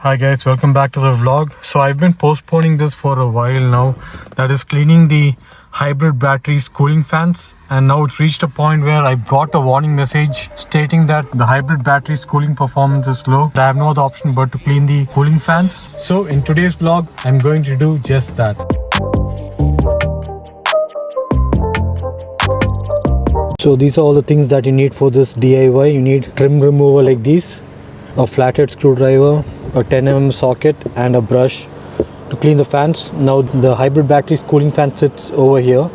Hi guys, welcome back to the vlog. So I've been postponing this for a while now. That is cleaning the hybrid batteries cooling fans, and now it's reached a point where I've got a warning message stating that the hybrid batteries cooling performance is low. I have no other option but to clean the cooling fans. So in today's vlog, I'm going to do just that. So these are all the things that you need for this DIY. You need trim remover like these, a flathead screwdriver, a 10mm socket and a brush to clean the fans. Now the hybrid battery's cooling fan sits over here,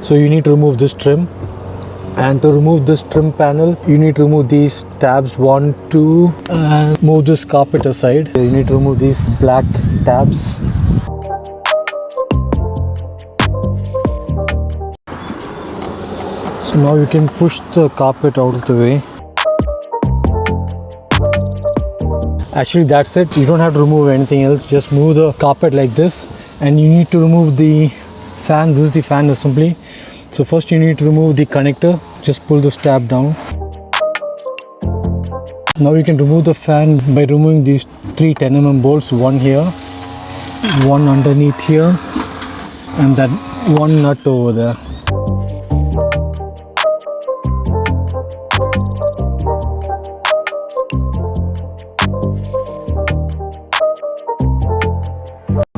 so you need to remove this trim, and to remove this trim panel you need to remove these tabs 1, 2 and move this carpet aside. You need to remove these black tabs. So now you can push the carpet out of the way. Actually that's it, you don't have to remove anything else, just move the carpet like this, and you need to remove the fan. This is the fan assembly. So first you need to remove the connector, just pull this tab down. Now you can remove the fan by removing these 3 10mm bolts, one here, one underneath here, and that one nut over there.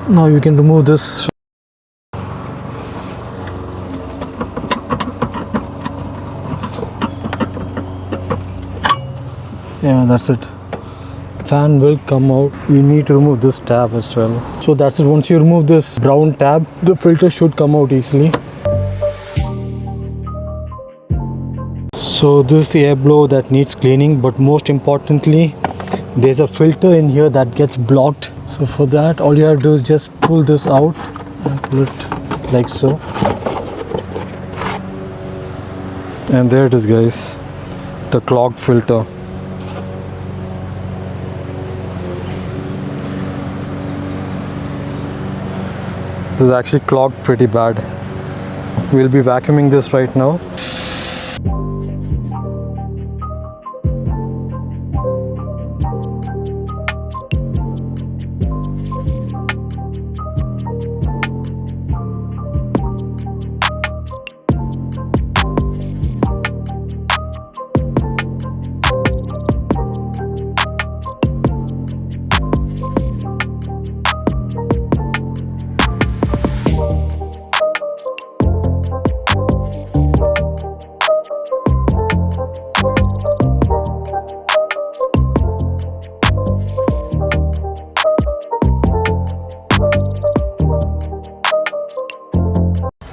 Now you can remove this. Yeah, that's it. Fan will come out. You need to remove this tab as well. So that's it. Once you remove this brown tab, the filter should come out easily. So this is the air blower that needs cleaning, but most importantly there's a filter in here that gets blocked. So for that all you have to do is just pull this out and pull it like so, and there it is guys, the clogged filter. This is actually clogged pretty bad. We'll be vacuuming this right now.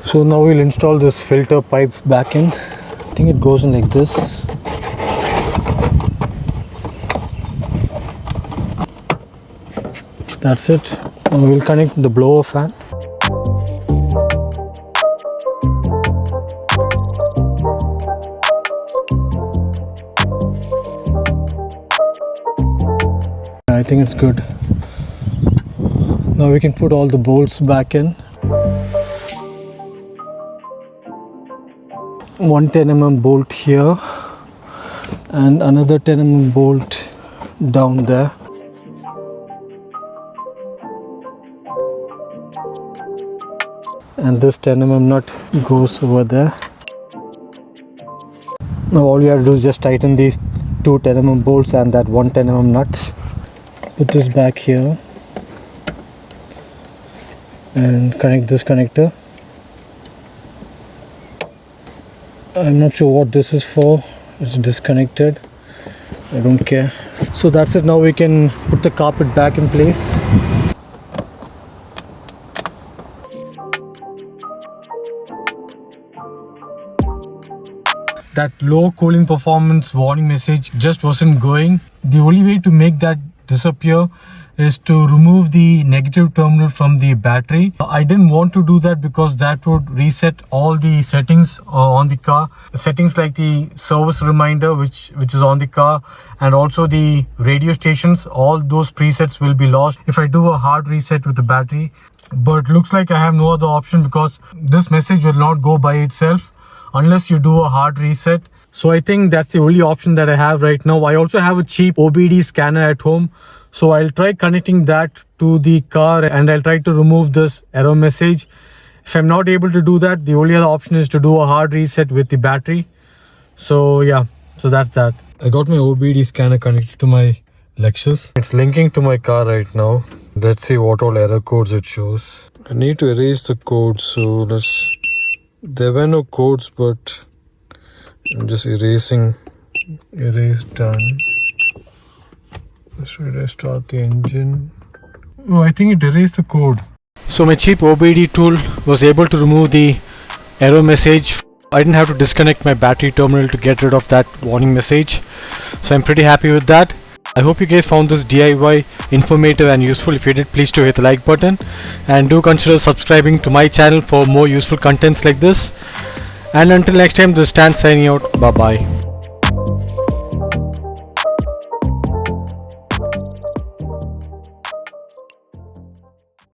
So now we'll install this filter pipe back in. I think it goes in like this. That's it. Now we'll connect the blower fan. I think it's good. Now we can put all the bolts back in. One 10mm bolt here and another 10mm bolt down there. And this 10mm nut goes over there. Now all you have to do is just tighten these 2 10mm bolts and that one 10mm nut. Put this back here and connect this connector. I'm not sure what this is for. It's disconnected. I don't care. So that's it. Now we can put the carpet back in place. That low cooling performance warning message just wasn't going. The only way to make that disappear is to remove the negative terminal from the battery. I didn't want to do that because that would reset all the settings on the car. Settings like the service reminder which is on the car, and also the radio stations, all those presets will be lost if I do a hard reset with the battery. But looks like I have no other option because this message will not go by itself unless you do a hard reset. So I think that's the only option that I have right now. I also have a cheap OBD scanner at home, So I'll try connecting that to the car and I'll try to remove this error message. If I'm not able to do that, the only other option is to do a hard reset with the battery. So yeah, so that's that. I got my OBD scanner connected to my Lexus. It's linking to my car right now. Let's see what all error codes it shows. I need to erase the codes, so there were no codes, but I'm just erasing. Erase done. Should I start the engine? Oh, I think it erased the code. So my cheap OBD tool was able to remove the error message. I didn't have to disconnect my battery terminal to get rid of that warning message. So I'm pretty happy with that. I hope you guys found this DIY informative and useful. If you did, please do hit the like button and do consider subscribing to my channel for more useful contents like this. And until next time, this is Stan signing out. Bye bye.